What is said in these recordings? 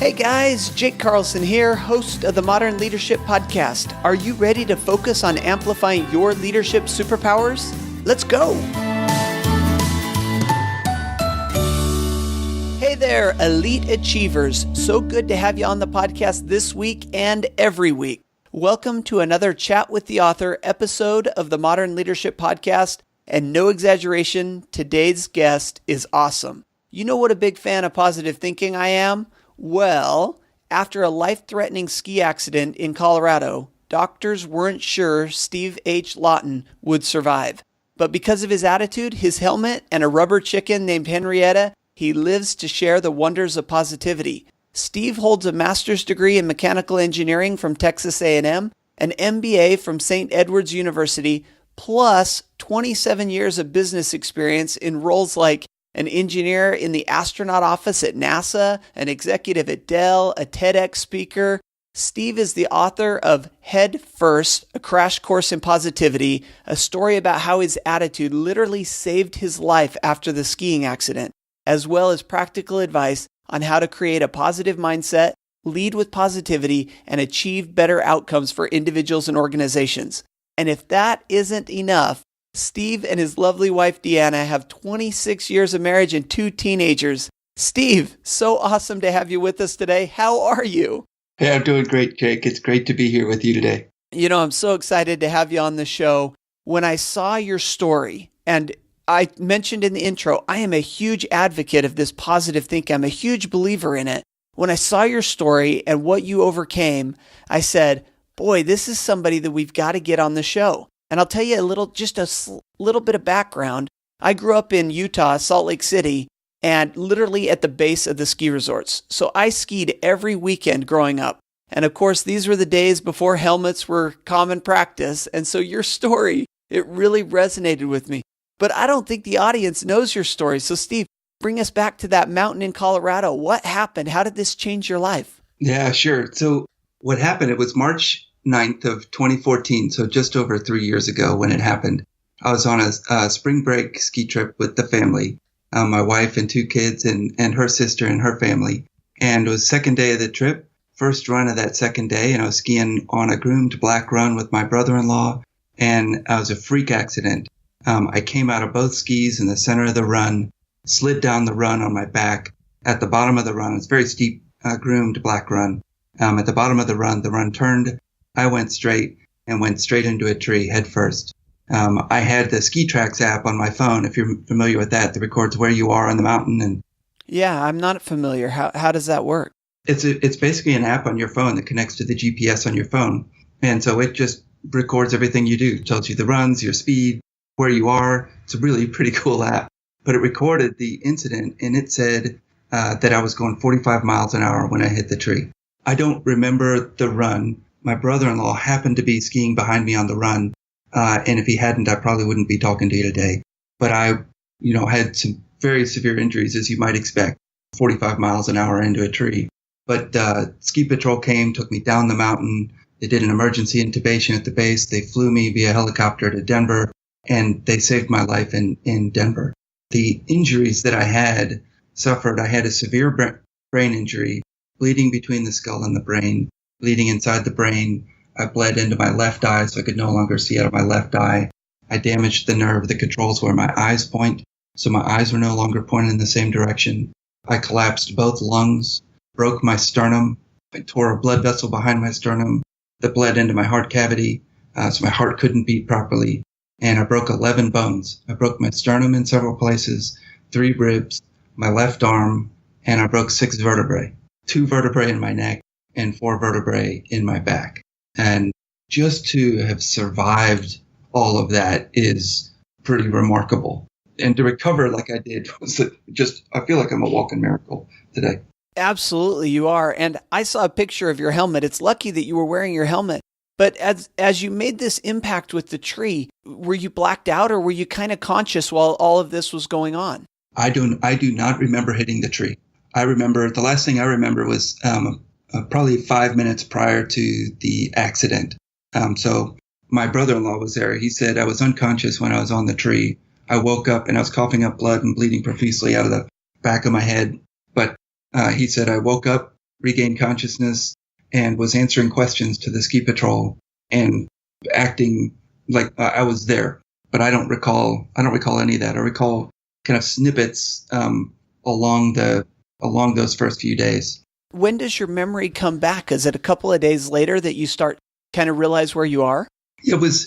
Hey guys, Jake Carlson here, host of the Modern Leadership Podcast. Are you ready to focus on amplifying your leadership superpowers? Let's go! Hey there, elite achievers. So good to have you on the podcast this week and every week. Welcome to another Chat with the Author episode of the Modern Leadership Podcast. And no exaggeration, today's guest is awesome. You know what a big fan of positive thinking I am? Well, after a life-threatening ski accident in Colorado, doctors weren't sure Steve H. Lawton would survive. But because of his attitude, his helmet, and a rubber chicken named Henrietta, he lives to share the wonders of positivity. Steve holds a master's degree in mechanical engineering from Texas A&M, an MBA from St. Edward's University, plus 27 years of business experience in roles like an engineer in the Astronaut office at NASA, an executive at Dell, a TEDx speaker. Steve is the author of Head First, A Crash Course in Positivity, a story about how his attitude literally saved his life after the skiing accident, as well as practical advice on how to create a positive mindset, lead with positivity, and achieve better outcomes for individuals and organizations. And if that isn't enough, Steve and his lovely wife, Deanna, have 26 years of marriage and 2 teenagers. Steve, so awesome to have you with us today. How are you? Hey, I'm doing great, Jake. It's great to be here with you today. You know, I'm so excited to have you on the show. When I saw your story, and I mentioned in the intro, I am a huge advocate of this positive thinking. I'm a huge believer in it. When I saw your story and what you overcame, I said, boy, this is somebody that we've got to get on the show. And I'll tell you just a little bit of background. I grew up in Utah, Salt Lake City, and literally at the base of the ski resorts. So I skied every weekend growing up. And of course, these were the days before helmets were common practice. And so your story, it really resonated with me. But I don't think the audience knows your story. So Steve, bring us back to that mountain in Colorado. What happened? How did this change your life? Yeah, sure. So what happened, it was March 9th of 2014, so just over 3 years ago when it happened. I was on a spring break ski trip with the family, my wife and 2 kids and her sister and her family. And it was the second day of the trip, first run of that second day, and I was skiing on a groomed black run with my brother-in-law, and it was a freak accident. I came out of both skis in the center of the run, slid down the run on my back. At the bottom of the run, it's a very steep groomed black run. At the bottom of the run turned. I went straight into a tree head first. I had the Ski Tracks app on my phone, if you're familiar with that records where you are on the mountain. And yeah, I'm not familiar. How does that work? It's basically an app on your phone that connects to the GPS on your phone. And so it just records everything you do. It tells you the runs, your speed, where you are. It's a really pretty cool app. But it recorded the incident, and it said that I was going 45 miles an hour when I hit the tree. I don't remember the run. My brother-in-law happened to be skiing behind me on the run. And if he hadn't, I probably wouldn't be talking to you today. But I, had some very severe injuries, as you might expect, 45 miles an hour into a tree. But ski patrol came, took me down the mountain. They did an emergency intubation at the base. They flew me via helicopter to Denver, and they saved my life in Denver. The injuries that I had a severe brain injury, bleeding between the skull and the brain, bleeding inside the brain. I bled into my left eye, so I could no longer see out of my left eye. I damaged the nerve that controls where my eyes point, so my eyes were no longer pointed in the same direction. I collapsed both lungs, broke my sternum. I tore a blood vessel behind my sternum that bled into my heart cavity, so my heart couldn't beat properly. And I broke 11 bones. I broke my sternum in several places, 3 ribs, my left arm, and I broke 6 vertebrae, 2 vertebrae in my neck, and 4 vertebrae in my back. And just to have survived all of that is pretty remarkable. And to recover like I did was I feel like I'm a walking miracle today. Absolutely, you are. And I saw a picture of your helmet. It's lucky that you were wearing your helmet. But as you made this impact with the tree, were you blacked out or were you kind of conscious while all of this was going on? I do not remember hitting the tree. The last thing I remember was probably 5 minutes prior to the accident. So my brother-in-law was there. He said I was unconscious when I was on the tree. I woke up and I was coughing up blood and bleeding profusely out of the back of my head. But he said I woke up regained consciousness and was answering questions to the ski patrol and acting like I was there. But I don't recall any of that. I recall kind of snippets along those first few days. When does your memory come back? Is it a couple of days later that you start kind of realize where you are? It was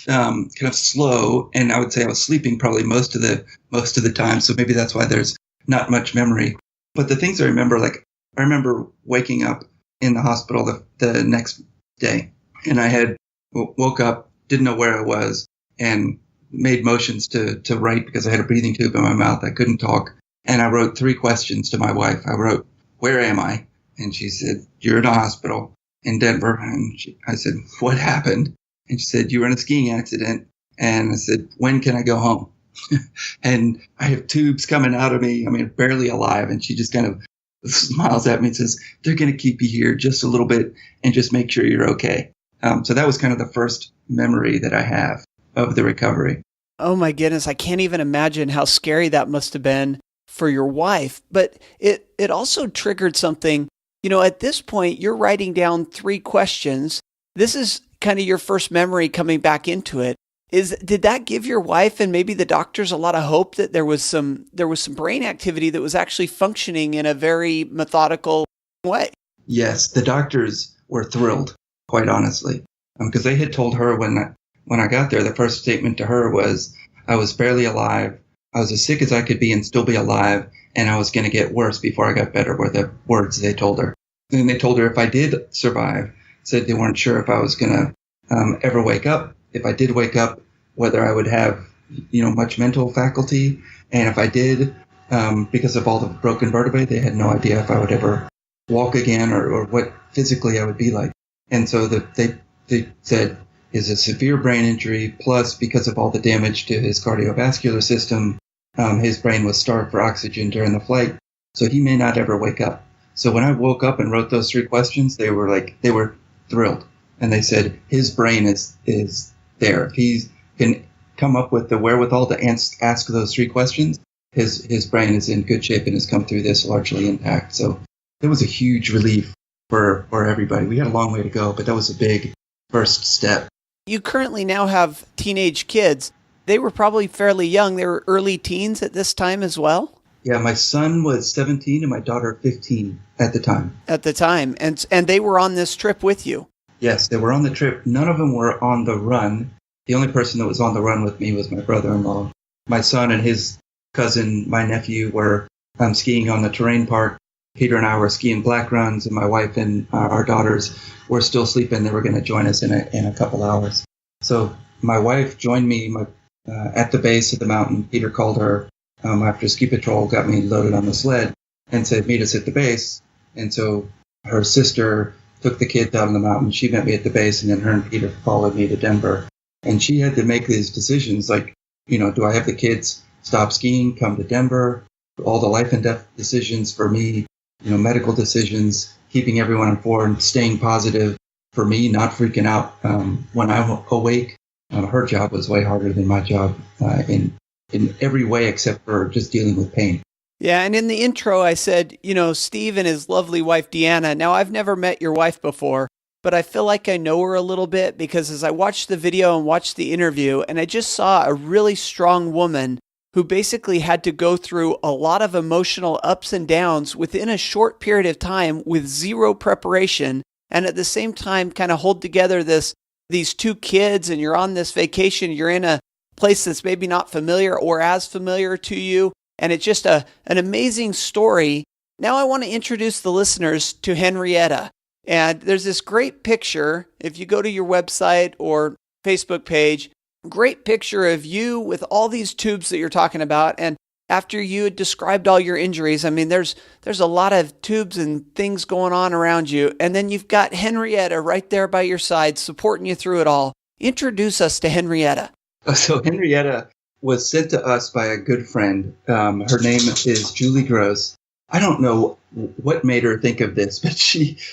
kind of slow, and I would say I was sleeping probably most of the time. So maybe that's why there's not much memory. But the things I remember, like I remember waking up in the hospital the next day, and I had woke up, didn't know where I was, and made motions to write because I had a breathing tube in my mouth. I couldn't talk. And I wrote 3 questions to my wife. I wrote, "Where am I?" And she said, "You're in a hospital in Denver." And I said, "What happened?" And she said, "You were in a skiing accident." And I said, "When can I go home?" And I have tubes coming out of me. I mean, barely alive. And she just kind of smiles at me and says, "They're going to keep you here just a little bit and just make sure you're okay." So that was kind of the first memory that I have of the recovery. Oh my goodness. I can't even imagine how scary that must have been for your wife. But it also triggered something. At this point, you're writing down 3 questions. This is kind of your first memory coming back into it. Did that give your wife and maybe the doctors a lot of hope that there was some brain activity that was actually functioning in a very methodical way? Yes, the doctors were thrilled, quite honestly, because they had told her when I got there, the first statement to her was, I was barely alive. I was as sick as I could be and still be alive, and I was going to get worse before I got better, were the words they told her. And they told her if I did survive, said they weren't sure if I was going to ever wake up. If I did wake up, whether I would have, much mental faculty. And if I did, because of all the broken vertebrae, they had no idea if I would ever walk again or what physically I would be like. And so they said, is a severe brain injury, plus because of all the damage to his cardiovascular system, his brain was starved for oxygen during the flight, so he may not ever wake up. So when I woke up and wrote those 3 questions, they were thrilled. And they said, his brain is there. If he can come up with the wherewithal to ask those 3 questions, his brain is in good shape and has come through this largely intact. So it was a huge relief for everybody. We had a long way to go, but that was a big first step. You currently now have teenage kids. They were probably fairly young. They were early teens at this time as well? Yeah, my son was 17 and my daughter 15 at the time. At the time. And they were on this trip with you? Yes, they were on the trip. None of them were on the run. The only person that was on the run with me was my brother-in-law. My son and his cousin, my nephew, were skiing on the terrain park. Peter and I were skiing black runs, and my wife and our daughters were still sleeping. They were going to join us in a couple hours. So my wife joined me at the base of the mountain. Peter called her after ski patrol got me loaded on the sled and said, meet us at the base. And so her sister took the kids out on the mountain. She met me at the base, and then her and Peter followed me to Denver. And she had to make these decisions like, do I have the kids stop skiing, come to Denver? All the life and death decisions for me, medical decisions, keeping everyone informed, staying positive for me, not freaking out when I'm awake. Her job was way harder than my job in every way except for just dealing with pain. Yeah, and in the intro I said, Steve and his lovely wife, Deanna. Now, I've never met your wife before, but I feel like I know her a little bit because as I watched the video and watched the interview, and I just saw a really strong woman who basically had to go through a lot of emotional ups and downs within a short period of time with zero preparation, and at the same time kind of hold together these 2 kids, and you're on this vacation, you're in a place that's maybe not familiar or as familiar to you, and it's just an amazing story. Now I want to introduce the listeners to Henrietta, and there's this great picture, if you go to your website or Facebook page, great picture of you with all these tubes that you're talking about. And after you had described all your injuries, I mean, there's a lot of tubes and things going on around you. And then you've got Henrietta right there by your side, supporting you through it all. Introduce us to Henrietta. So Henrietta was sent to us by a good friend. Her name is Julie Gross. I don't know what made her think of this, but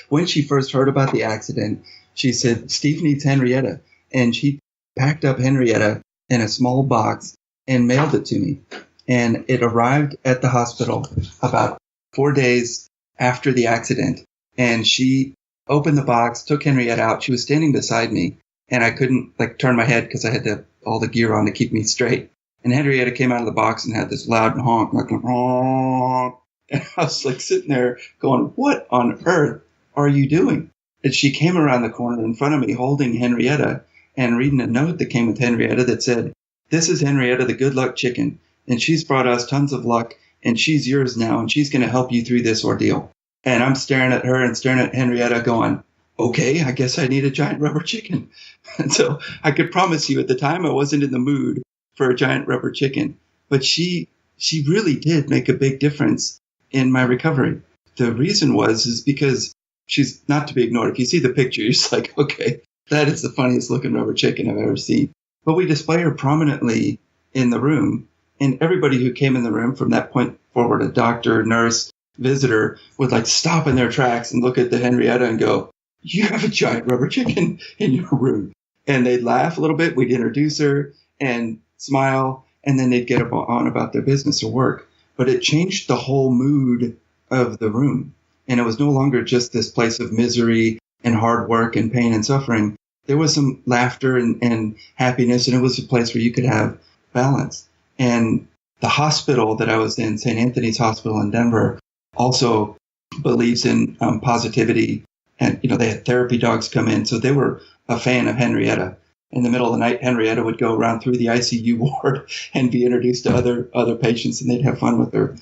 when she first heard about the accident, she said, Steve needs Henrietta. And she packed up Henrietta in a small box and mailed it to me. And it arrived at the hospital about 4 days after the accident. And she opened the box, took Henrietta out. She was standing beside me, and I couldn't turn my head because I had all the gear on to keep me straight. And Henrietta came out of the box and had this loud honk, honk. And I was sitting there going, what on earth are you doing? And she came around the corner in front of me holding Henrietta and reading a note that came with Henrietta that said, "This is Henrietta, the good luck chicken, and she's brought us tons of luck, and she's yours now, and she's going to help you through this ordeal." And I'm staring at her and staring at Henrietta going, okay, I guess I need a giant rubber chicken. And so I could promise you at the time I wasn't in the mood for a giant rubber chicken. But she really did make a big difference in my recovery. The reason is because she's not to be ignored. If you see the picture, you're just like, okay, that is the funniest looking rubber chicken I've ever seen. But we display her prominently in the room. And everybody who came in the room from that point forward, a doctor, nurse, visitor, would stop in their tracks and look at the Henrietta and go, you have a giant rubber chicken in your room. And they'd laugh a little bit. We'd introduce her and smile, and then they'd get on about their business or work. But it changed the whole mood of the room. And it was no longer just this place of misery and hard work and pain and suffering. There was some laughter and happiness, and it was a place where you could have balance. And the hospital that I was in, St. Anthony's Hospital in Denver, also believes in positivity. And, they had therapy dogs come in. So they were a fan of Henrietta. In the middle of the night, Henrietta would go around through the ICU ward and be introduced to other patients, and they'd have fun with her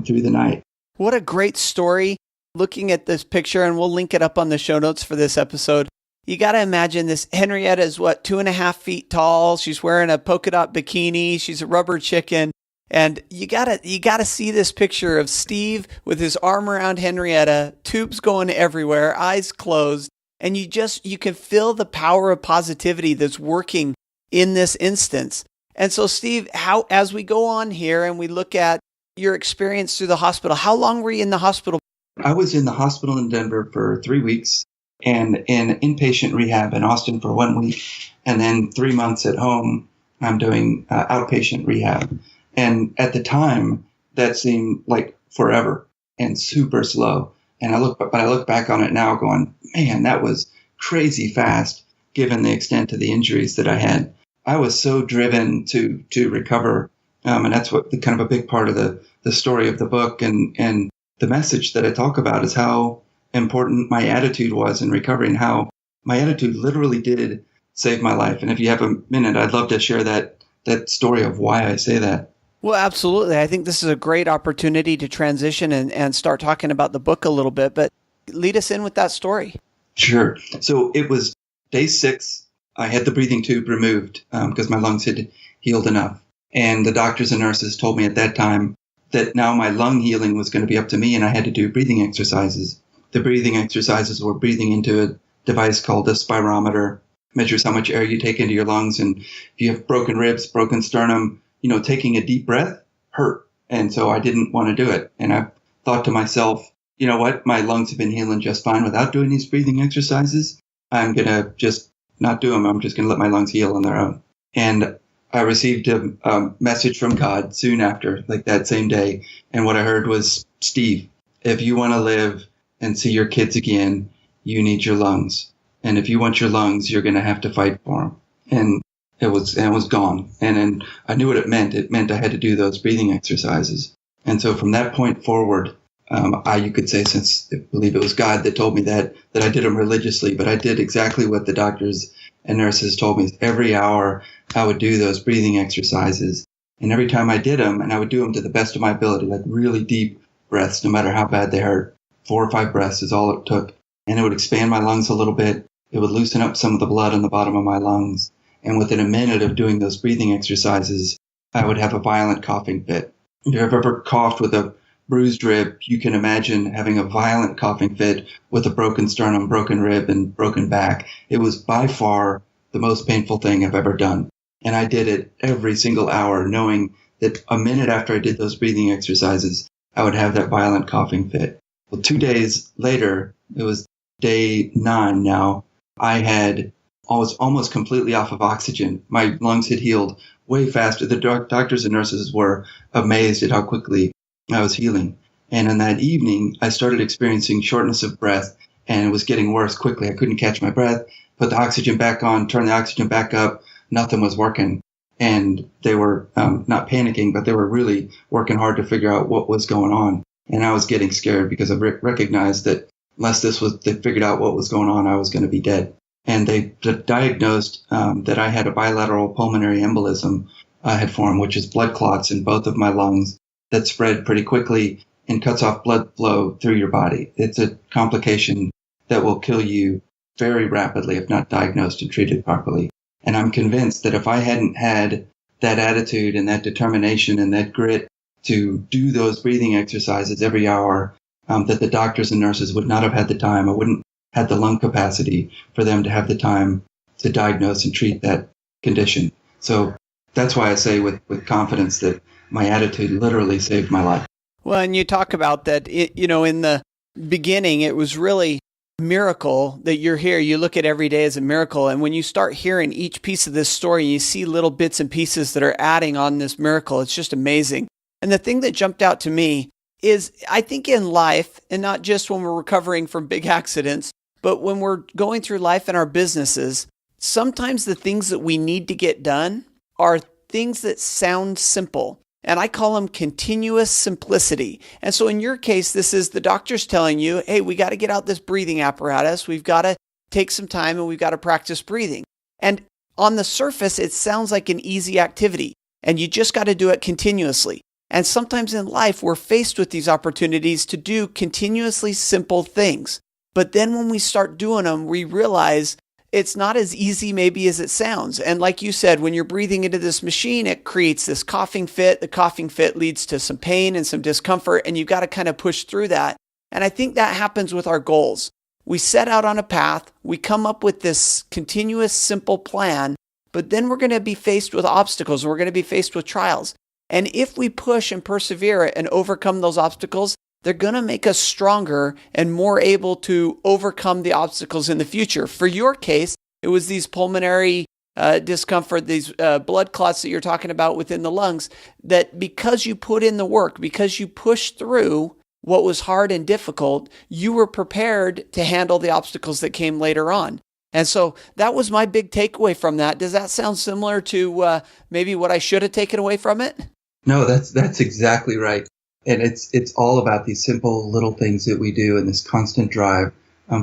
through the night. What a great story. Looking at this picture, and we'll link it up on the show notes for this episode. You got to imagine this. Henrietta is 2.5 feet tall. She's wearing a polka dot bikini. She's a rubber chicken. And you gotta see this picture of Steve with his arm around Henrietta, tubes going everywhere, eyes closed, and you can feel the power of positivity that's working in this instance. And so, Steve, as we go on here and we look at your experience through the hospital, how long were you in the hospital? I was in the hospital in Denver for 3 weeks and in inpatient rehab in Austin for 1 week, and then 3 months at home. I'm doing outpatient rehab. And at the time, that seemed like forever and super slow. And I look back on it now going, man, that was crazy fast given the extent of the injuries that I had. I was so driven to recover. And that's what kind of a big part of the story of the book and the message that I talk about is how important my attitude was in recovery and how my attitude literally did save my life. And if you have a minute, I'd love to share that story of why I say that. Well, absolutely. I think this is a great opportunity to transition and start talking about the book a little bit, but lead us in with that story. Sure. So it was day 6. I had the breathing tube removed because my lungs had healed enough. And the doctors and nurses told me at that time that now my lung healing was going to be up to me and I had to do breathing exercises. The breathing exercises were breathing into a device called a spirometer, measures how much air you take into your lungs. And if you have broken ribs, broken sternum, taking a deep breath hurt. And so I didn't want to do it. And I thought to myself, you know what? My lungs have been healing just fine without doing these breathing exercises. I'm going to just not do them. I'm just going to let my lungs heal on their own. And I received a message from God soon after, that same day. And what I heard was, Steve, if you want to live and see your kids again, you need your lungs. And if you want your lungs, you're going to have to fight for them. And it was gone. And then I knew what it meant. It meant I had to do those breathing exercises. And so from that point forward, you could say, since I believe it was God that told me that I did them religiously, but I did exactly what the doctors and nurses told me. Every hour I would do those breathing exercises. And every time I did them, and I would do them to the best of my ability, really deep breaths, no matter how bad they hurt. 4 or 5 breaths is all it took. And it would expand my lungs a little bit. It would loosen up some of the blood on the bottom of my lungs. And within a minute of doing those breathing exercises, I would have a violent coughing fit. If you've ever coughed with a bruised rib, you can imagine having a violent coughing fit with a broken sternum, broken rib, and broken back. It was by far the most painful thing I've ever done. And I did it every single hour, knowing that a minute after I did those breathing exercises, I would have that violent coughing fit. Well, 2 days later, it was day 9 now, I was almost completely off of oxygen. My lungs had healed way faster. The doctors and nurses were amazed at how quickly I was healing. And in that evening, I started experiencing shortness of breath, and it was getting worse quickly. I couldn't catch my breath, put the oxygen back on, turn the oxygen back up. Nothing was working. And they were not panicking, but they were really working hard to figure out what was going on. And I was getting scared because I recognized that unless they figured out what was going on, I was going to be dead. And they diagnosed that I had a bilateral pulmonary embolism had formed, which is blood clots in both of my lungs that spread pretty quickly and cuts off blood flow through your body. It's a complication that will kill you very rapidly if not diagnosed and treated properly. And I'm convinced that if I hadn't had that attitude and that determination and that grit to do those breathing exercises every hour, that the doctors and nurses would not have had the time. I wouldn't have the lung capacity for them to have the time to diagnose and treat that condition. So that's why I say with confidence that my attitude literally saved my life. Well, and you talk about that, in the beginning, it was really a miracle that you're here. You look at every day as a miracle. And when you start hearing each piece of this story, you see little bits and pieces that are adding on this miracle. It's just amazing. And the thing that jumped out to me is I think in life, and not just when we're recovering from big accidents, but when we're going through life in our businesses, sometimes the things that we need to get done are things that sound simple. And I call them continuous simplicity. And so in your case, this is the doctor's telling you, hey, we got to get out this breathing apparatus. We've got to take some time and we've got to practice breathing. And on the surface, it sounds like an easy activity and you just got to do it continuously. And sometimes in life, we're faced with these opportunities to do continuously simple things. But then when we start doing them, we realize it's not as easy maybe as it sounds. And like you said, when you're breathing into this machine, it creates this coughing fit. The coughing fit leads to some pain and some discomfort, and you've got to kind of push through that. And I think that happens with our goals. We set out on a path, we come up with this continuous simple plan, but then we're going to be faced with obstacles, and we're going to be faced with trials. And if we push and persevere and overcome those obstacles, they're going to make us stronger and more able to overcome the obstacles in the future. For your case, it was these pulmonary discomfort, these blood clots that you're talking about within the lungs, that because you put in the work, because you pushed through what was hard and difficult, you were prepared to handle the obstacles that came later on. And so that was my big takeaway from that. Does that sound similar to maybe what I should have taken away from it? No, that's exactly right. And it's all about these simple little things that we do and this constant drive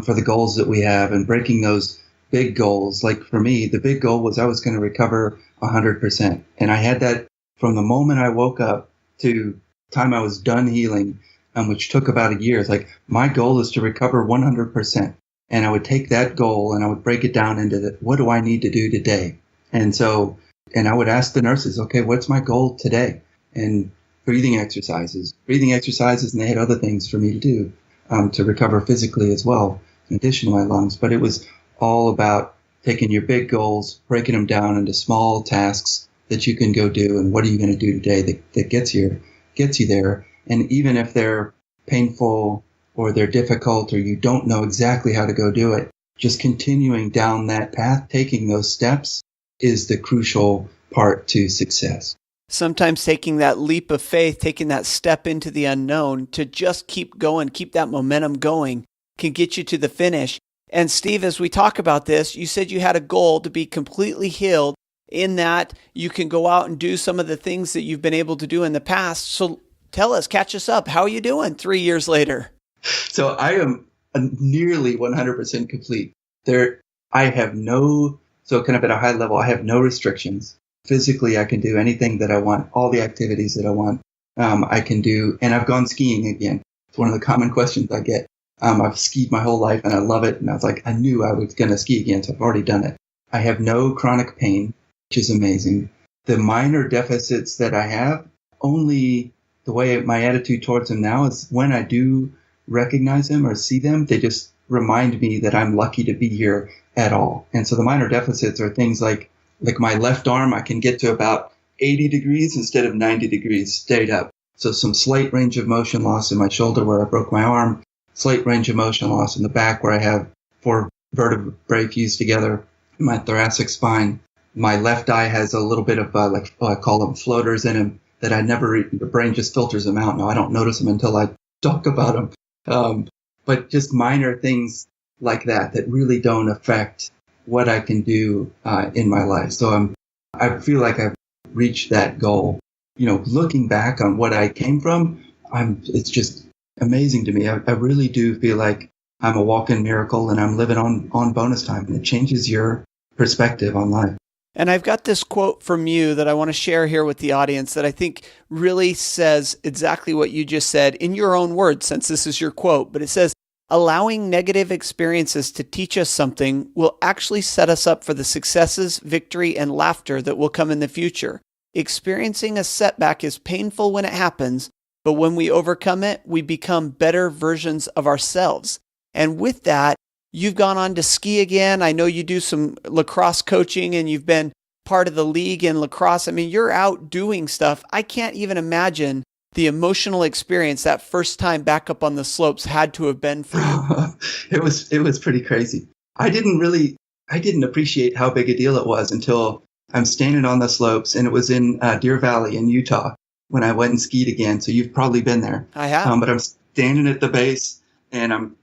for the goals that we have and breaking those big goals. Like for me, the big goal was I was going to recover 100%. And I had that from the moment I woke up to time I was done healing, which took about a year. It's like my goal is to recover 100%. And I would take that goal and I would break it down into what do I need to do today? And I would ask the nurses, okay, what's my goal today? And breathing exercises, and they had other things for me to do to recover physically as well, in addition to my lungs. But it was all about taking your big goals, breaking them down into small tasks that you can go do, and what are you going to do today that gets you there. And even if they're painful or they're difficult or you don't know exactly how to go do it, just continuing down that path, taking those steps is the crucial part to success. Sometimes taking that leap of faith, taking that step into the unknown to just keep going, keep that momentum going, can get you to the finish. And Steve, as we talk about this, you said you had a goal to be completely healed, in that you can go out and do some of the things that you've been able to do in the past. So tell us, catch us up. How are you doing 3 years later? So I am nearly 100% complete. So kind of at a high level, I have no restrictions. Physically, I can do anything that I want, all the activities that I want. I can do, and I've gone skiing again. It's one of the common questions I get. I've skied my whole life and I love it. And I was like, I knew I was going to ski again, so I've already done it. I have no chronic pain, which is amazing. The minor deficits that I have, only the way my attitude towards them now is when I do recognize them or see them, they just remind me that I'm lucky to be here at all. And so the minor deficits are things like my left arm, I can get to about 80 degrees instead of 90 degrees straight up. So some slight range of motion loss in my shoulder where I broke my arm, slight range of motion loss in the back where I have 4 vertebrae fused together in my thoracic spine. My left eye has a little bit of I call them floaters in them that the brain just filters them out. Now I don't notice them until I talk about them. But just minor things like that really don't affect what I can do in my life. So I feel like I've reached that goal. Looking back on what I came from, it's just amazing to me. I really do feel like I'm a walking miracle and I'm living on bonus time, and it changes your perspective on life. And I've got this quote from you that I want to share here with the audience that I think really says exactly what you just said in your own words, since this is your quote. But it says, allowing negative experiences to teach us something will actually set us up for the successes, victory, and laughter that will come in the future. Experiencing a setback is painful when it happens, but when we overcome it, we become better versions of ourselves. And with that, you've gone on to ski again. I know you do some lacrosse coaching and you've been part of the league in lacrosse. I mean, you're out doing stuff. I can't even imagine the emotional experience that first time back up on the slopes had to have been for you. It was pretty crazy. I didn't appreciate how big a deal it was until I'm standing on the slopes, and it was in Deer Valley in Utah when I went and skied again. So you've probably been there. I have. But I'm standing at the base, and I'm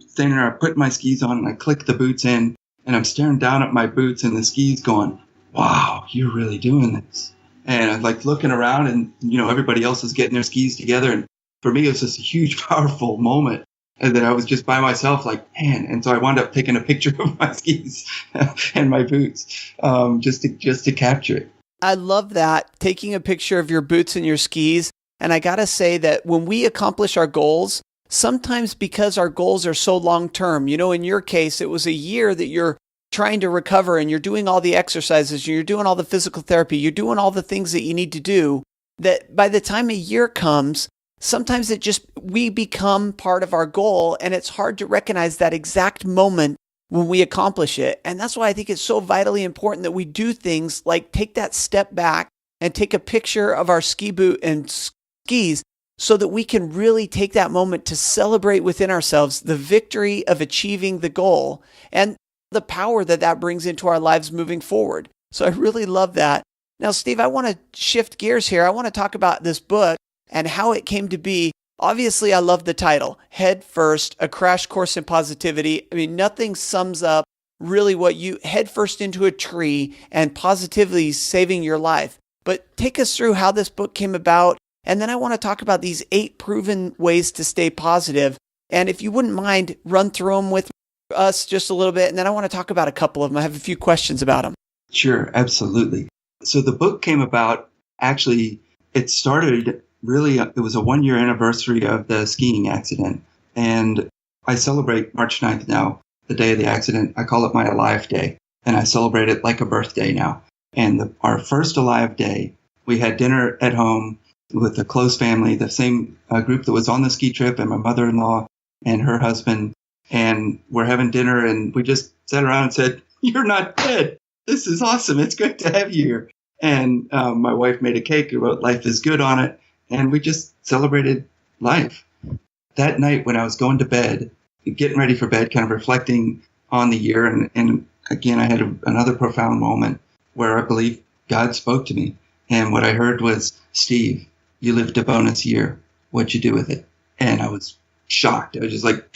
standing there, I put my skis on, and I click the boots in, and I'm staring down at my boots and the skis going, wow, you're really doing this. And I'm like looking around, and, everybody else is getting their skis together. And for me, it was just a huge, powerful moment. And then I was just by myself, like, man. And so I wound up taking a picture of my skis and my boots just to capture it. I love that, taking a picture of your boots and your skis. And I got to say that when we accomplish our goals, sometimes because our goals are so long-term, in your case, it was a year that you're trying to recover and you're doing all the exercises, you're doing all the physical therapy, you're doing all the things that you need to do, that by the time a year comes, sometimes we become part of our goal, and it's hard to recognize that exact moment when we accomplish it. And that's why I think it's so vitally important that we do things like take that step back and take a picture of our ski boot and skis so that we can really take that moment to celebrate within ourselves the victory of achieving the goal and the power that brings into our lives moving forward. So I really love that. Now, Steve, I want to shift gears here. I want to talk about this book and how it came to be. Obviously, I love the title, Head First, A Crash Course in Positivity. I mean, nothing sums up really what you head first into a tree and positively saving your life. But take us through how this book came about. And then I want to talk about these 8 proven ways to stay positive. And if you wouldn't mind, run through them with us just a little bit. And then I want to talk about a couple of them. I have a few questions about them. Sure, absolutely. So the book came about, actually, it started really, it was a 1-year anniversary of the skiing accident. And I celebrate March 9th now, the day of the accident. I call it my Alive Day. And I celebrate it like a birthday now. And our first Alive Day, we had dinner at home with a close family, the same group that was on the ski trip, and my mother-in-law and her husband. And we're having dinner, and we just sat around and said, "You're not dead. This is awesome. It's great to have you here." And my wife made a cake and wrote "Life is Good" on it. And we just celebrated life. That night when I was going to bed, getting ready for bed, kind of reflecting on the year. And again, I had another profound moment where I believe God spoke to me. And what I heard was, "Steve, you lived a bonus year. What'd you do with it?" And I was shocked. I was just like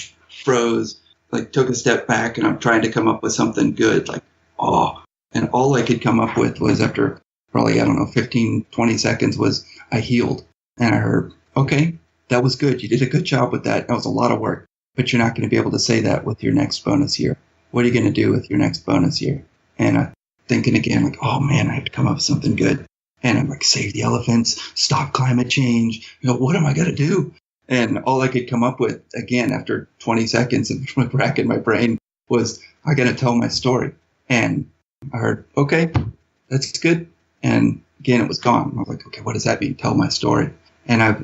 froze, like took a step back, and I'm trying to come up with something good, like, oh. And all I could come up with was, after probably, 15, 20 seconds, was, "I healed." And I heard, "Okay, that was good. You did a good job with that. That was a lot of work, but you're not going to be able to say that with your next bonus year. What are you going to do with your next bonus year?" And I'm thinking again, like, oh man, I have to come up with something good. And I'm like, save the elephants, stop climate change. What am I going to do? And all I could come up with, again, after 20 seconds of racking my brain, was, I got to tell my story. And I heard, "Okay, that's good." And again, it was gone. I was like, okay, what does that mean? Tell my story. And I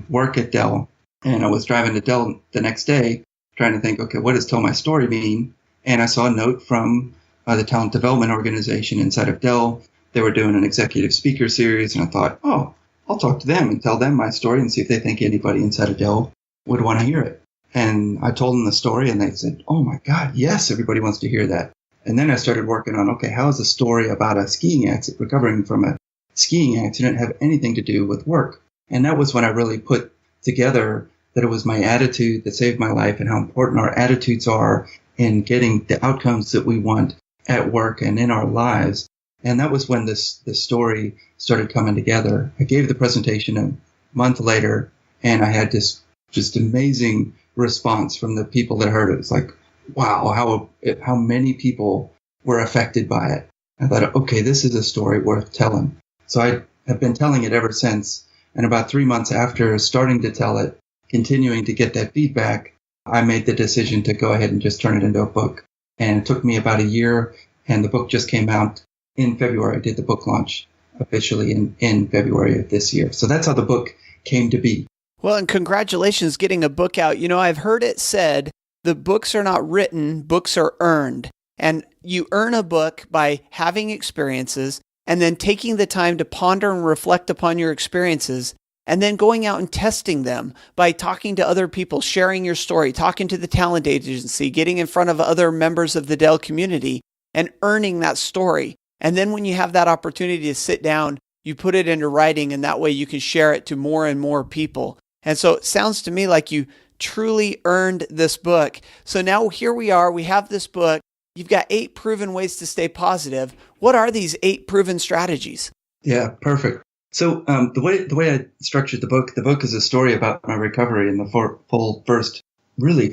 work at Dell, and I was driving to Dell the next day trying to think, okay, what does tell my story mean? And I saw a note from the talent development organization inside of Dell. They were doing an executive speaker series, and I thought, oh, I'll talk to them and tell them my story and see if they think anybody inside of Dell would want to hear it. And I told them the story, and they said, "Oh my God, yes, everybody wants to hear that." And then I started working on, okay, how does a story about a skiing accident, recovering from a skiing accident, have anything to do with work? And that was when I really put together that it was my attitude that saved my life and how important our attitudes are in getting the outcomes that we want at work and in our lives. And that was when this story started coming together. I gave the presentation a month later, and I had this just amazing response from the people that heard it. It's like, wow, how many people were affected by it. I thought, okay, this is a story worth telling. So I have been telling it ever since. And about 3 months after starting to tell it, continuing to get that feedback, I made the decision to go ahead and just turn it into a book. And it took me about a year, and the book just came out in February. I did the book launch officially in February of this year. So that's how the book came to be. Well, and congratulations getting a book out. You know, I've heard it said, the books are not written, books are earned. And you earn a book by having experiences and then taking the time to ponder and reflect upon your experiences and then going out and testing them by talking to other people, sharing your story, talking to the talent agency, getting in front of other members of the Dell community and earning that story. And then when you have that opportunity to sit down, you put it into writing, and that way you can share it to more and more people. And so it sounds to me like you truly earned this book. So now here we are, we have this book. You've got 8 proven ways to stay positive. What are these 8 proven strategies? Yeah, perfect. So the way I structured the book is a story about my recovery in the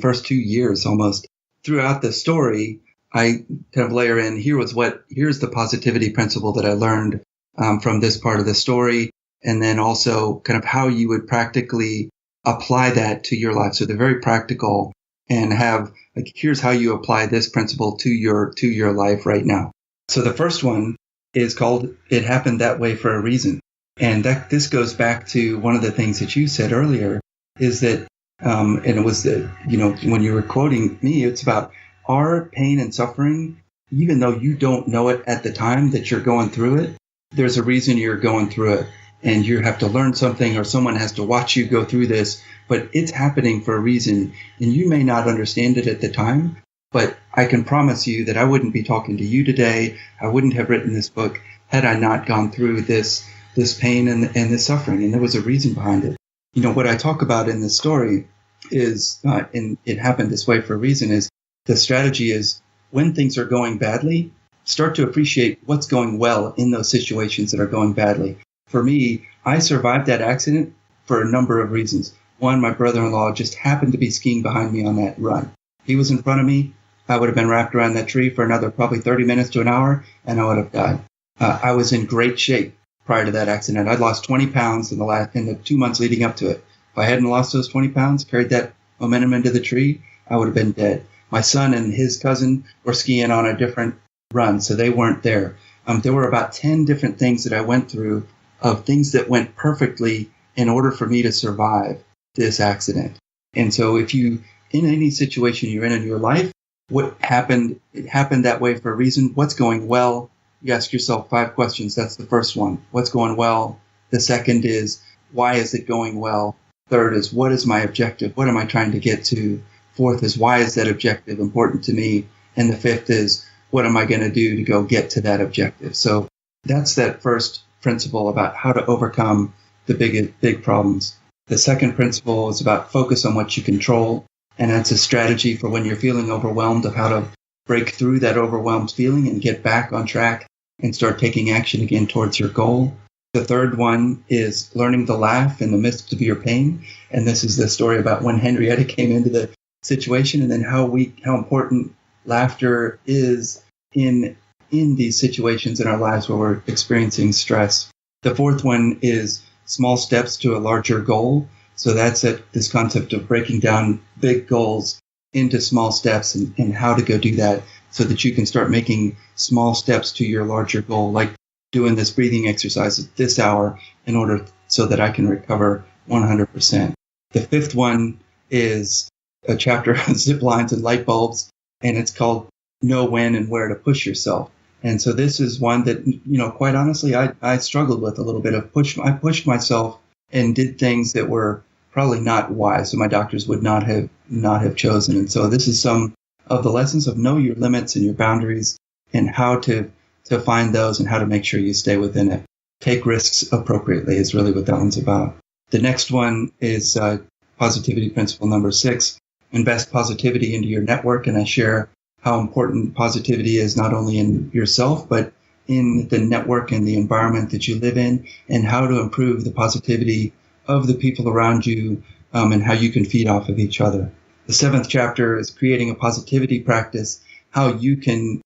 first 2 years almost. Throughout the story, I kind of layer in, here's the positivity principle that I learned from this part of the story, and then also kind of how you would practically apply that to your life. So they're very practical and have like, here's how you apply this principle to your life right now. So the first one is called It Happened That Way for a Reason. And this goes back to one of the things that you said earlier is that, and it was that, when you were quoting me, it's about our pain and suffering, even though you don't know it at the time that you're going through it, there's a reason you're going through it. And you have to learn something, or someone has to watch you go through this, but it's happening for a reason. And you may not understand it at the time, but I can promise you that I wouldn't be talking to you today. I wouldn't have written this book had I not gone through this pain and this suffering. And there was a reason behind it. What I talk about in this story is, and it happened this way for a reason, is the strategy is when things are going badly, start to appreciate what's going well in those situations that are going badly. For me, I survived that accident for a number of reasons. One, my brother-in-law just happened to be skiing behind me on that run. He was in front of me. I would have been wrapped around that tree for another probably 30 minutes to an hour, and I would have died. I was in great shape prior to that accident. I'd lost 20 pounds in the 2 months leading up to it. If I hadn't lost those 20 pounds, carried that momentum into the tree, I would have been dead. My son and his cousin were skiing on a different run, so they weren't there. There were about 10 different things that I went through of things that went perfectly in order for me to survive this accident. And so if you, in any situation you're in your life, what happened, it happened that way for a reason. What's going well? You ask yourself 5 questions. That's the first one. What's going well? The second is, why is it going well? Third is, what is my objective? What am I trying to get to? Fourth is, why is that objective important to me? And the fifth is, what am I going to do to go get to that objective? So that's that first principle about how to overcome the big problems. The second principle is about focus on what you control. And that's a strategy for when you're feeling overwhelmed of how to break through that overwhelmed feeling and get back on track and start taking action again towards your goal. The third one is learning to laugh in the midst of your pain. And this is the story about when Henrietta came into the situation and then how important laughter is in these situations in our lives where we're experiencing stress. The fourth one is small steps to a larger goal. So that's this concept of breaking down big goals into small steps and how to go do that so that you can start making small steps to your larger goal, like doing this breathing exercise at this hour in order so that I can recover 100%. The fifth one is a chapter on zip lines and light bulbs, and it's called Know When and Where to Push Yourself. And so this is one that, quite honestly, I struggled with a little bit of I pushed myself and did things that were probably not wise, so my doctors would not have chosen. And so this is some of the lessons of know your limits and your boundaries and how to find those and how to make sure you stay within it. Take risks appropriately is really what that one's about. The next one is positivity principle number 6, invest positivity into your network. And I share how important positivity is not only in yourself, but in the network and the environment that you live in, and how to improve the positivity of the people around you, and how you can feed off of each other. The 7th chapter is creating a positivity practice, how you can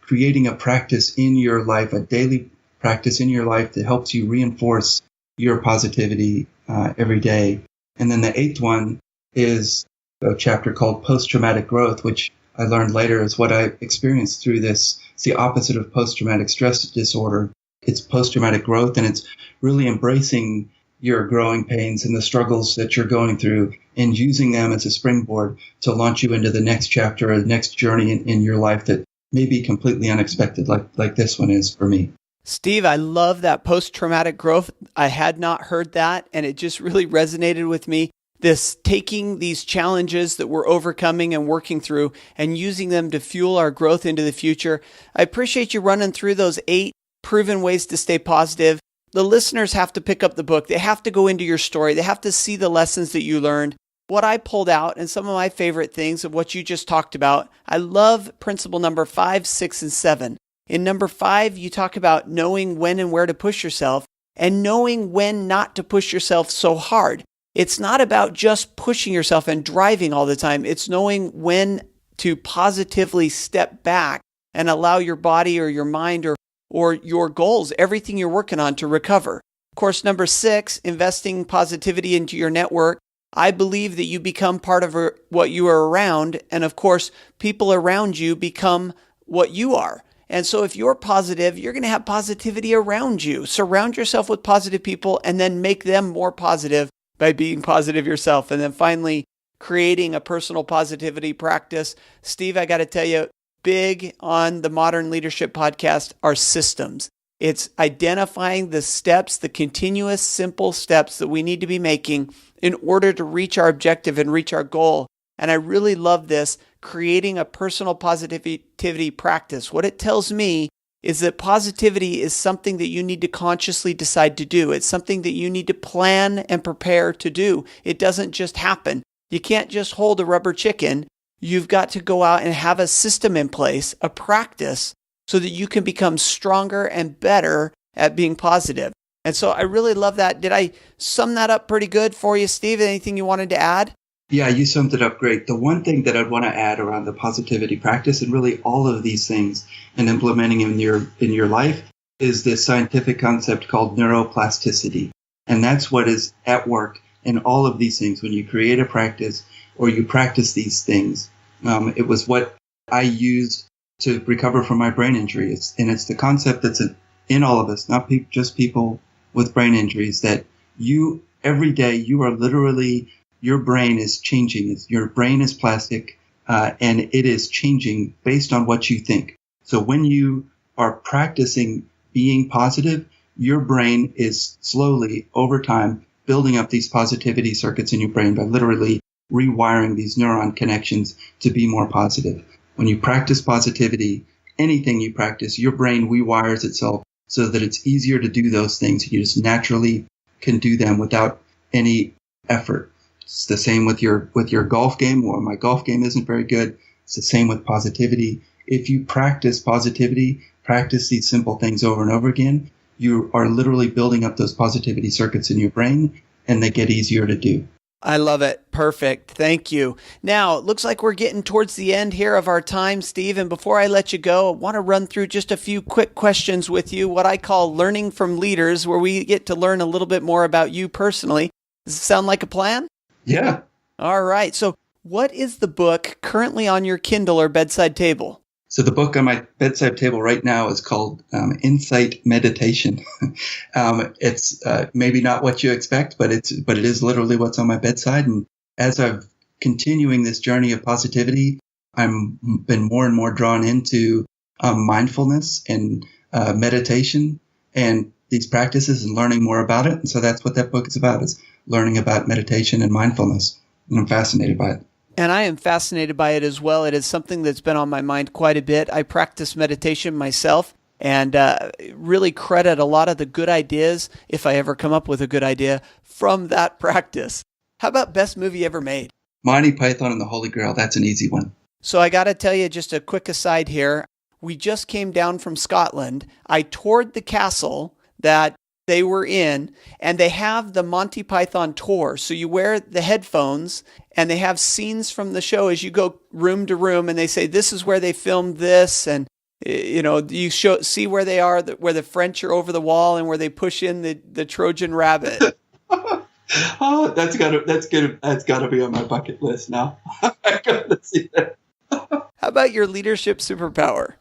creating a practice in your life, a daily practice in your life that helps you reinforce your positivity every day. And then the 8th one is a chapter called post-traumatic growth, which I learned later is what I experienced through this. It's the opposite of post-traumatic stress disorder. It's post-traumatic growth, and it's really embracing your growing pains and the struggles that you're going through and using them as a springboard to launch you into the next chapter or the next journey in your life that may be completely unexpected, like this one is for me. Steve, I love that post-traumatic growth. I had not heard that, and it just really resonated with me. This taking these challenges that we're overcoming and working through and using them to fuel our growth into the future. I appreciate you running through those 8 proven ways to stay positive. The listeners have to pick up the book. They have to go into your story. They have to see the lessons that you learned. What I pulled out and some of my favorite things of what you just talked about, I love principle number 5, 6, and 7. In number 5, you talk about knowing when and where to push yourself and knowing when not to push yourself so hard. It's not about just pushing yourself and driving all the time. It's knowing when to positively step back and allow your body or your mind or your goals, everything you're working on, to recover. Of course, number 6, investing positivity into your network. I believe that you become part of what you are around. And of course, people around you become what you are. And so if you're positive, you're going to have positivity around you. Surround yourself with positive people and then make them more positive by being positive yourself. And then finally, creating a personal positivity practice. Steve, I got to tell you, big on the Modern Leadership Podcast are systems. It's identifying the steps, the continuous, simple steps that we need to be making in order to reach our objective and reach our goal. And I really love this, creating a personal positivity practice. What it tells me is that positivity is something that you need to consciously decide to do. It's something that you need to plan and prepare to do. It doesn't just happen. You can't just hold a rubber chicken. You've got to go out and have a system in place, a practice, so that you can become stronger and better at being positive. And so I really love that. Did I sum that up pretty good for you, Steve? Anything you wanted to add? Yeah, you summed it up great. The one thing that I'd want to add around the positivity practice, and really all of these things and implementing in your life, is this scientific concept called neuroplasticity. And that's what is at work in all of these things. When you create a practice or you practice these things, it was what I used to recover from my brain injury. It's the concept that's in all of us, not just people with brain injuries, that every day you are literally, your brain is changing. Your brain is plastic, and it is changing based on what you think. So when you are practicing being positive, your brain is slowly, over time, building up these positivity circuits in your brain by literally rewiring these neuron connections to be more positive. When you practice positivity, anything you practice, your brain rewires itself so that it's easier to do those things. You just naturally can do them without any effort. It's the same with your golf game. Well, my golf game isn't very good. It's the same with positivity. If you practice positivity, practice these simple things over and over again, you are literally building up those positivity circuits in your brain, and they get easier to do. I love it. Perfect. Thank you. Now, it looks like we're getting towards the end here of our time, Steve. And before I let you go, I want to run through just a few quick questions with you, what I call learning from leaders, where we get to learn a little bit more about you personally. Does it sound like a plan? Yeah. All right. So what is the book currently on your Kindle or bedside table? So the book on my bedside table right now is called Insight Meditation. It's maybe not what you expect, but it is literally what's on my bedside. And as I'm continuing this journey of positivity, I'm been more and more drawn into mindfulness and meditation and these practices and learning more about it. And so that's what that book is about, is learning about meditation and mindfulness. And I'm fascinated by it. And I am fascinated by it as well. It is something that's been on my mind quite a bit. I practice meditation myself and really credit a lot of the good ideas, if I ever come up with a good idea, from that practice. How about best movie ever made? Monty Python and the Holy Grail. That's an easy one. So I got to tell you just a quick aside here. We just came down from Scotland. I toured the castle that they were in, and they have the Monty Python tour. So you wear the headphones, and they have scenes from the show as you go room to room, and they say, this is where they filmed this, and you see where they are, where the French are over the wall, and where they push in the Trojan rabbit. Oh, that's gotta be on my bucket list now. I gotta see that. How about your leadership superpower?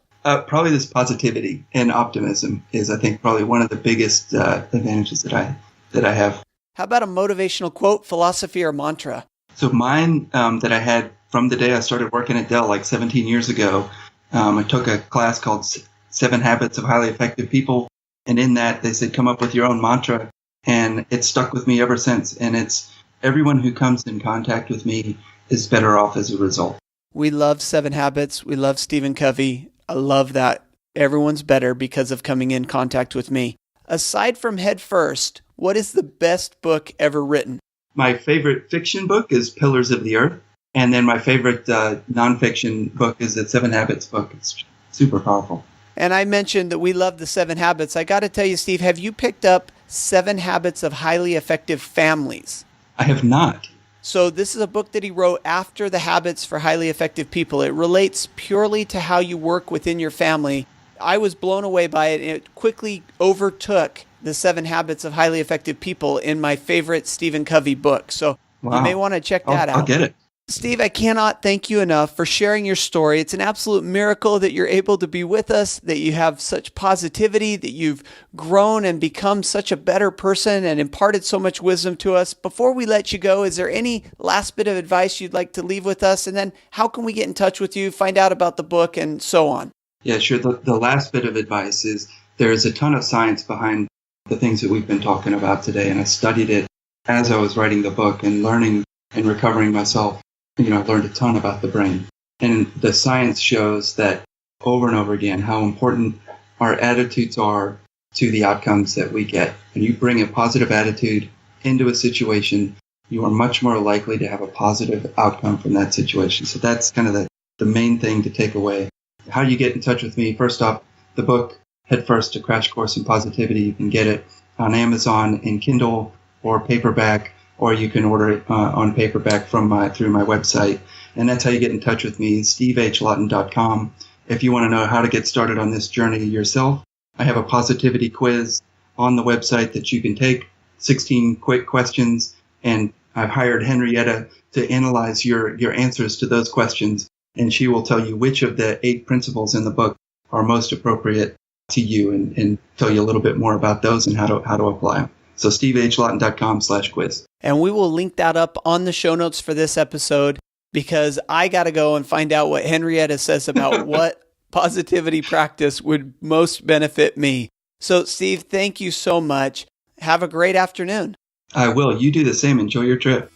Probably this positivity and optimism is, I think, probably one of the biggest advantages that I have. How about a motivational quote, philosophy, or mantra? So mine that I had from the day I started working at Dell like 17 years ago, I took a class called 7 Habits of Highly Effective People. And in that, they said, come up with your own mantra. And it's stuck with me ever since. And it's everyone who comes in contact with me is better off as a result. We love 7 Habits. We love Stephen Covey. I love that. Everyone's better because of coming in contact with me. Aside from Head First, what is the best book ever written? My favorite fiction book is Pillars of the Earth. And then my favorite nonfiction book is the 7 Habits book. It's super powerful. And I mentioned that we love the 7 Habits. I got to tell you, Steve, have you picked up 7 Habits of Highly Effective Families? I have not. So this is a book that he wrote after the Habits for Highly Effective People. It relates purely to how you work within your family. I was blown away by it. It quickly overtook the 7 Habits of Highly Effective People in my favorite Stephen Covey book. So You may want to check that out. I'll get it. Steve, I cannot thank you enough for sharing your story. It's an absolute miracle that you're able to be with us, that you have such positivity, that you've grown and become such a better person and imparted so much wisdom to us. Before we let you go, is there any last bit of advice you'd like to leave with us? And then how can we get in touch with you, find out about the book, and so on? Yeah, sure. The last bit of advice is there is a ton of science behind the things that we've been talking about today. And I studied it as I was writing the book and learning and recovering myself. I learned a ton about the brain. And the science shows that over and over again how important our attitudes are to the outcomes that we get. And you bring a positive attitude into a situation, you are much more likely to have a positive outcome from that situation. So that's kind of the main thing to take away. How do you get in touch with me? First off, the book, Head First, A Crash Course in Positivity. You can get it on Amazon in Kindle or paperback, or you can order it on paperback through my website. And that's how you get in touch with me, stevhlawton.com. If you want to know how to get started on this journey yourself, I have a positivity quiz on the website that you can take, 16 quick questions, and I've hired Henrietta to analyze your answers to those questions, and she will tell you which of the 8 principles in the book are most appropriate to you and tell you a little bit more about those and how to apply them. So stevhlawton.com/quiz. And we will link that up on the show notes for this episode because I got to go and find out what Henrietta says about what positivity practice would most benefit me. So Steve, thank you so much. Have a great afternoon. I will. You do the same. Enjoy your trip.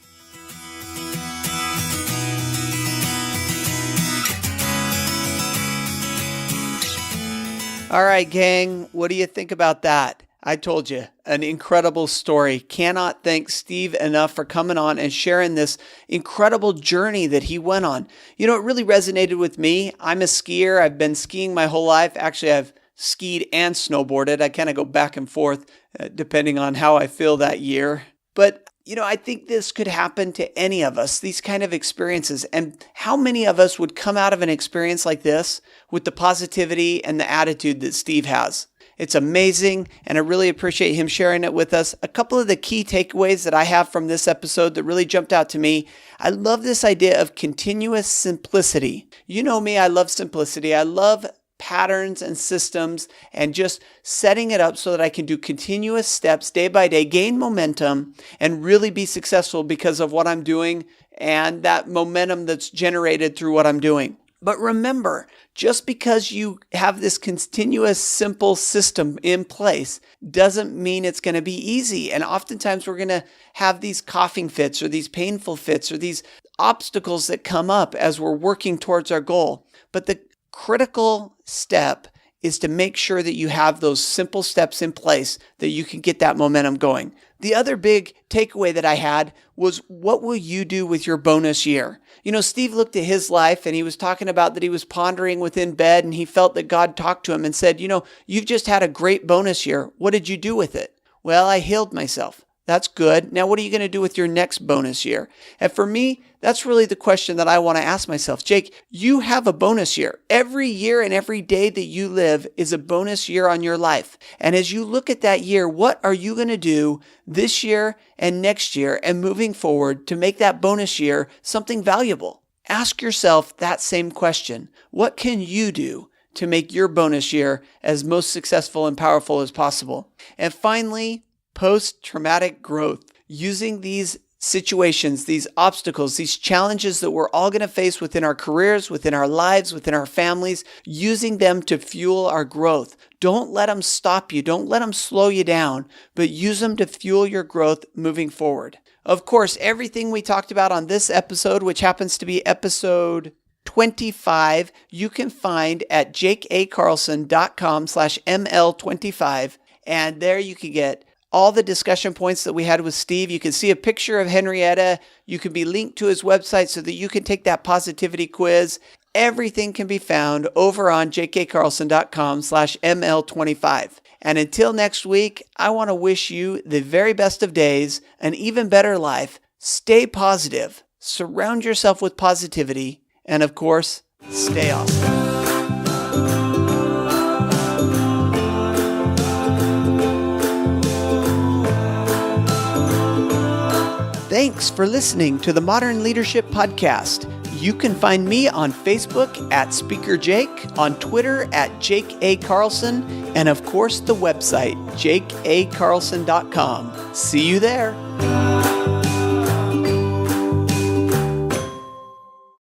All right, gang. What do you think about that? I told you, an incredible story. Cannot thank Steve enough for coming on and sharing this incredible journey that he went on. It really resonated with me. I'm a skier. I've been skiing my whole life. Actually, I've skied and snowboarded. I kind of go back and forth depending on how I feel that year. But, I think this could happen to any of us, these kind of experiences. And how many of us would come out of an experience like this with the positivity and the attitude that Steve has? It's amazing, and I really appreciate him sharing it with us. A couple of the key takeaways that I have from this episode that really jumped out to me. I love this idea of continuous simplicity. You know me, I love simplicity. I love patterns and systems and just setting it up so that I can do continuous steps day by day, gain momentum, and really be successful because of what I'm doing and that momentum that's generated through what I'm doing. But remember, just because you have this continuous, simple system in place doesn't mean it's going to be easy. And oftentimes we're going to have these coughing fits or these painful fits or these obstacles that come up as we're working towards our goal. But the critical step is to make sure that you have those simple steps in place that you can get that momentum going. The other big takeaway that I had was, what will you do with your bonus year? Steve looked at his life and he was talking about that he was pondering within bed and he felt that God talked to him and said, you've just had a great bonus year. What did you do with it? Well, I healed myself. That's good. Now, what are you going to do with your next bonus year? And for me, that's really the question that I want to ask myself. Jake, you have a bonus year. Every year and every day that you live is a bonus year on your life. And as you look at that year, what are you going to do this year and next year and moving forward to make that bonus year something valuable? Ask yourself that same question. What can you do to make your bonus year as most successful and powerful as possible? And finally, post-traumatic growth. Using these situations, these obstacles, these challenges that we're all going to face within our careers, within our lives, within our families, using them to fuel our growth. Don't let them stop you. Don't let them slow you down, but use them to fuel your growth moving forward. Of course, everything we talked about on this episode, which happens to be episode 25, you can find at jakeacarlson.com/ML25. And there you can get all the discussion points that we had with Steve. You can see a picture of Henrietta. You can be linked to his website so that you can take that positivity quiz. Everything can be found over on jakeacarlson.com/ML25. And until next week, I want to wish you the very best of days, an even better life. Stay positive, surround yourself with positivity, and of course, stay awesome. Thanks for listening to the Modern Leadership Podcast. You can find me on Facebook at Speaker Jake, on Twitter at Jake A. Carlson, and of course the website, jakeacarlson.com. See you there.